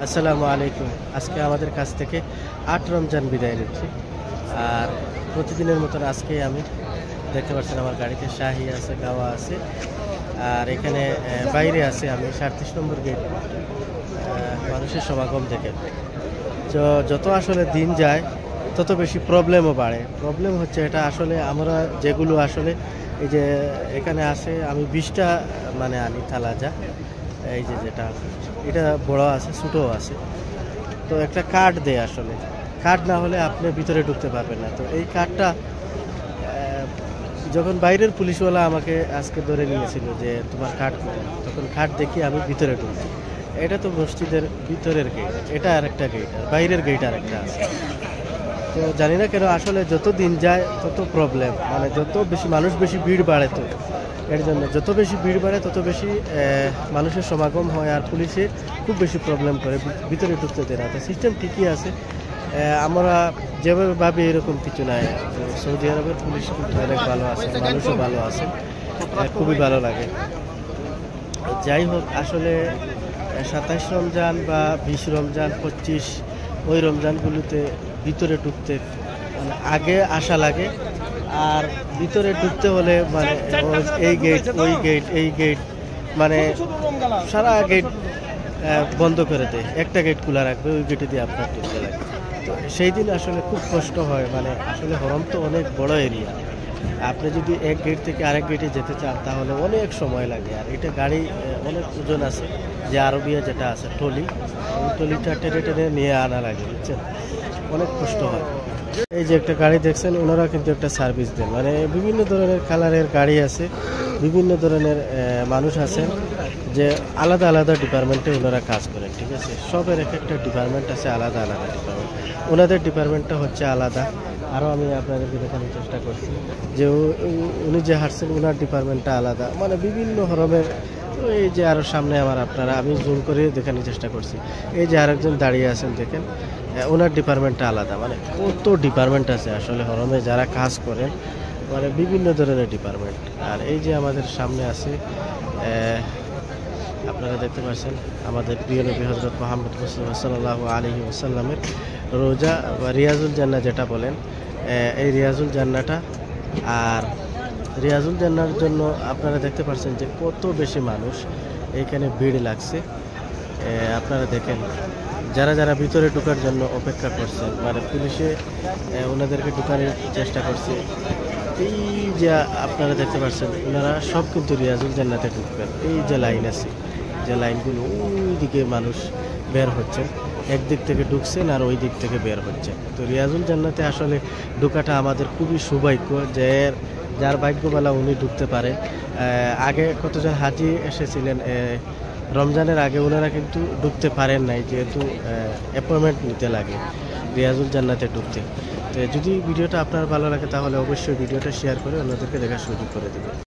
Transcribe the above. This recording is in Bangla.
আসসালামু আলাইকুম। আজকে আমাদের কাছ থেকে ৮ রমজান বিদায় নিচ্ছি। আর প্রতিদিনের মতন আজকে আমি দেখতে পাচ্ছেন আমার গাড়িতে শাহী আছে, গাওয়া আছে। আর এখানে বাইরে আছে আমি ৩৭ নম্বর গেট। মানুষের সমাগম দেখে যত আসলে দিন যায় তত বেশি প্রবলেমও বাড়ে। প্রবলেম হচ্ছে এটা আসলে আমরা যেগুলো আসলে এই যে এখানে আসে আমি ২০টা মানে আনি থালাজা। এই যে যেটা এটা বড় আছে, ছোটও আছে। তো একটা কার্ড দেয়, আসলে কার্ড না হলে আপনি ভিতরে ঢুকতে পারবেন না। তো এই কার্ডটা যখন বাইরের পুলিশওয়ালা আমাকে আজকে ধরে নিয়েছিল যে তোমার কার্ড, তখন কার্ড দেখি আমি ভিতরে ঢুকছি। এটা তো মসজিদের ভিতরের গেট, এটা আরেকটা গেট, আর বাইরের গেট আরেকটা আছে। তো জানি না কেন আসলে যত দিন যায় তত প্রবলেম, মানে যত বেশি মানুষ বেশি ভিড় বাড়ে। তো এর জন্য যত বেশি ভিড় বাড়ে তত বেশি মানুষের সমাগম হয়, আর পুলিশে খুব বেশি প্রবলেম করে, ভিতরে ঢুকতে দেয় না। তো সিস্টেম ঠিকই আছে, আমরা যেভাবে ভাবি এরকম কিছু নাই। সৌদি আরবের পুলিশ কিন্তু অনেক ভালো আছে, মানুষও ভালো আছে, খুবই ভালো লাগে। যাই হোক, আসলে ২৭ রমজান বা ২০ রমজান, ২৫ ওই রমজানগুলোতে ভিতরে ঢুকতে মানে আগে আসা লাগে। আর ভিতরে ঢুকতে হলে মানে এই গেট, ওই গেট, এই গেট, মানে সারা গেট বন্ধ করে দেয়, একটা গেট খোলা রাখবে, ওই গেটে দিয়ে আপনার ঢুকতে লাগে। তো সেই দিন আসলে খুব কষ্ট হয়। মানে আসলে হরম তো অনেক বড় এরিয়া, আপনি যদি এক গেট থেকে আরেক গেটে যেতে চান তাহলে অনেক সময় লাগে। আর এটা গাড়ি অনেক ওজন আছে, যে আরবিয়া যেটা আছে ট্রলি, ওই ট্রলিটা টেনে টেনে নিয়ে আনা লাগে, বুঝছেন, অনেক কষ্ট হয়। এই যে একটা গাড়ি দেখছেন, ওনারা কিন্তু একটা সার্ভিস দেন, মানে বিভিন্ন ধরনের কালারের গাড়ি আছে, বিভিন্ন ধরনের মানুষ আছেন, যে আলাদা আলাদা ডিপার্টমেন্টে ওনারা কাজ করেন, ঠিক আছে। সবের এক একটা ডিপার্টমেন্ট আছে, আলাদা আলাদা ডিপার্টমেন্ট। ওনাদের ডিপার্টমেন্টটা হচ্ছে আলাদা। আরও আমি আপনাদেরকে দেখানোর চেষ্টা করছি যে উনি যে হাঁটছেন ওনার ডিপার্টমেন্টটা আলাদা, মানে বিভিন্ন ধরনের। এই যে আরও সামনে আমার আপনারা, আমি জুম করে দেখানোর চেষ্টা করছি, এই যে আরেকজন দাঁড়িয়ে আছেন দেখেন, ওনার ডিপার্টমেন্টটা আলাদা। মানে কত ডিপার্টমেন্ট আছে আসলে হরমে যারা কাজ করেন, মানে বিভিন্ন ধরনের ডিপার্টমেন্ট। আর এই যে আমাদের সামনে আছে, আপনারা দেখতে পাচ্ছেন আমাদের প্রিয় নবী হযরত মুহাম্মদ মুস্তাফা সাল্লাল্লাহু আলাইহি ওয়াসাল্লামের রোজা বা রিয়াজুল জান্নাহ যেটা বলেন, এই রিয়াজুল জান্নাহটা। আর রিয়াজুল জান্নাহর জন্য আপনারা দেখতে পাচ্ছেন যে কত বেশি মানুষ এইখানে ভিড় লাগছে। আপনারা দেখেন যারা যারা ভিতরে ঢোকার জন্য অপেক্ষা করছেন, মানে পুলিশে ওনাদেরকে ঢোকানোর চেষ্টা করছে। এই যে আপনারা দেখতে পাচ্ছেন ওনারা সব কিন্তু রিয়াজুল জান্নাতে ঢুকবেন। এই যে লাইন আছে, যে লাইনগুলো, ওই দিকে মানুষ বের হচ্ছেন, একদিক থেকে ঢুকছেন আর ওই দিক থেকে বের হচ্ছেন। তো রিয়াজুল জান্নাতে আসলে ঢোকাটা আমাদের খুবই সৌভাগ্য, যে যার ভাগ্যবেলা উনি ঢুকতে পারে। আগে কতজন হাজি এসেছিলেন রমজানের আগে, ওনারা কিন্তু ঢুকতে পারেন নাই, যেহেতু অ্যাপয়েন্টমেন্ট নিতে লাগে রিয়াজুল জান্নাতে ঢুকতে। তো যদি ভিডিওটা আপনার ভালো লাগে তাহলে অবশ্যই ভিডিওটা শেয়ার করে অন্যদেরকে দেখার সুযোগ করে দেবেন।